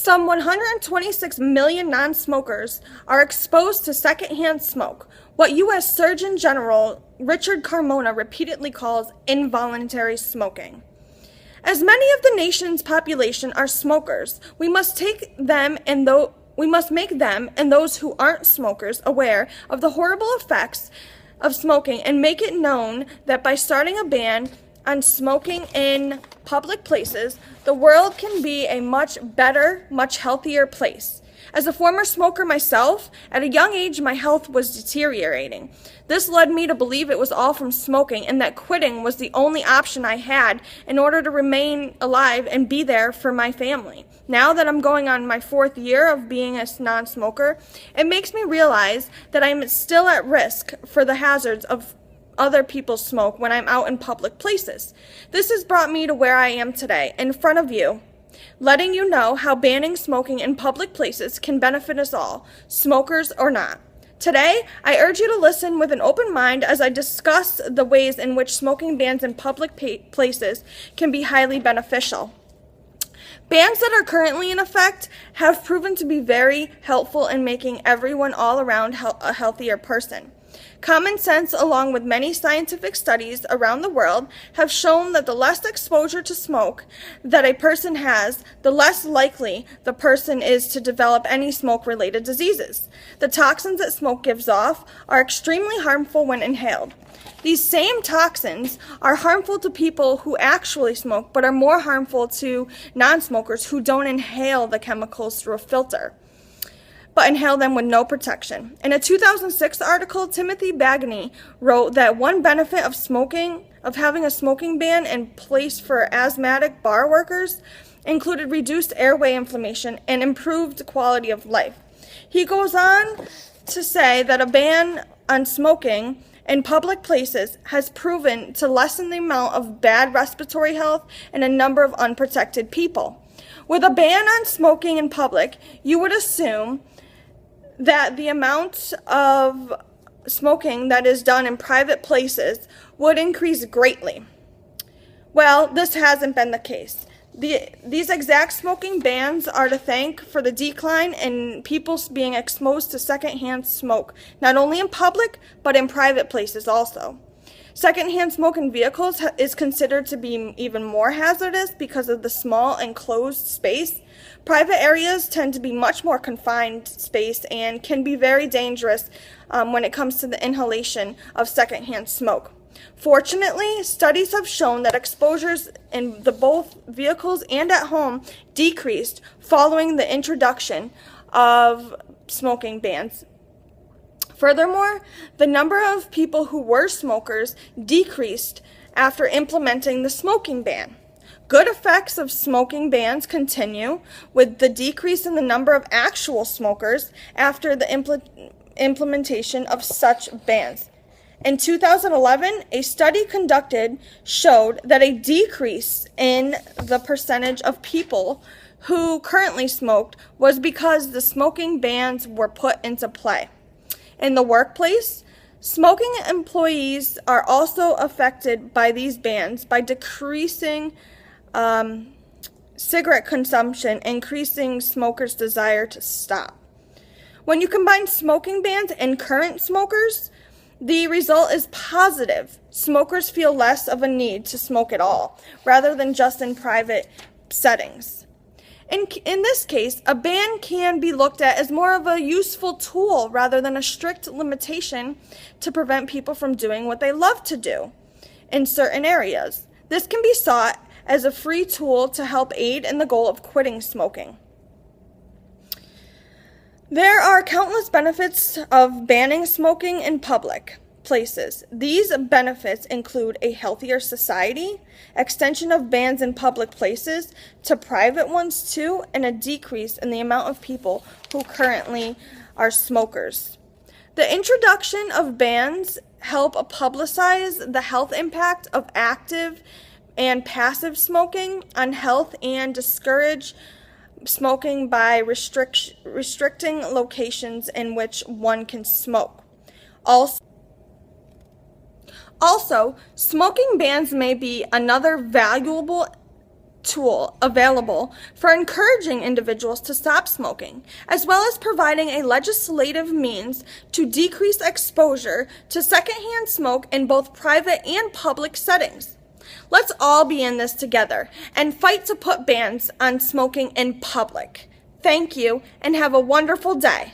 Some 126 million non-smokers are exposed to secondhand smoke, what U.S. Surgeon General Richard Carmona repeatedly calls involuntary smoking. As many of the nation's population are smokers, we must make them and those who aren't smokers aware of the horrible effects of smoking and make it known that by starting a ban on smoking in public places, the world can be a much better, much healthier place. As a former smoker myself, at a young age my health was deteriorating. This led me to believe it was all from smoking and that quitting was the only option I had in order to remain alive and be there for my family. Now that I'm going on my 4th year of being a non-smoker, it makes me realize that I'm still at risk for the hazards of other people's smoke when I'm out in public places. This has brought me to where I am today, in front of you, letting you know how banning smoking in public places can benefit us all, smokers or not. Today, I urge you to listen with an open mind as I discuss the ways in which smoking bans in public places can be highly beneficial. Bans that are currently in effect have proven to be very helpful in making everyone all around a healthier person. Common sense, along with many scientific studies around the world, have shown that the less exposure to smoke that a person has, the less likely the person is to develop any smoke-related diseases. The toxins that smoke gives off are extremely harmful when inhaled. These same toxins are harmful to people who actually smoke, but are more harmful to non-smokers who don't inhale the chemicals through a filter, but inhale them with no protection. In a 2006 article, Timothy Bagney wrote that one benefit of having a smoking ban in place for asthmatic bar workers included reduced airway inflammation and improved quality of life. He goes on to say that a ban on smoking in public places has proven to lessen the amount of bad respiratory health in a number of unprotected people. With a ban on smoking in public, you would assume that the amount of smoking that is done in private places would increase greatly. Well, this hasn't been the case. These exact smoking bans are to thank for the decline in people being exposed to secondhand smoke, not only in public, but in private places also. Secondhand smoke in vehicles is considered to be even more hazardous because of the small enclosed space. Private areas tend to be much more confined space and can be very dangerous when it comes to the inhalation of secondhand smoke. Fortunately, studies have shown that exposures in both vehicles and at home decreased following the introduction of smoking bans. Furthermore, the number of people who were smokers decreased after implementing the smoking ban. Good effects of smoking bans continue with the decrease in the number of actual smokers after the implementation of such bans. In 2011, a study conducted showed that a decrease in the percentage of people who currently smoked was because the smoking bans were put into play. In the workplace, smoking employees are also affected by these bans by decreasing cigarette consumption, increasing smokers' desire to stop. When you combine smoking bans and current smokers, the result is positive. Smokers feel less of a need to smoke at all, rather than just in private settings. In this case, a ban can be looked at as more of a useful tool rather than a strict limitation to prevent people from doing what they love to do in certain areas. This can be sought as a free tool to help aid in the goal of quitting smoking. There are countless benefits of banning smoking in public places. These benefits include a healthier society, extension of bans in public places to private ones too, and a decrease in the amount of people who currently are smokers. The introduction of bans help publicize the health impact of active and passive smoking on health and discourage smoking by restricting locations in which one can smoke. Also, smoking bans may be another valuable tool available for encouraging individuals to stop smoking, as well as providing a legislative means to decrease exposure to secondhand smoke in both private and public settings. Let's all be in this together and fight to put bans on smoking in public. Thank you, and have a wonderful day.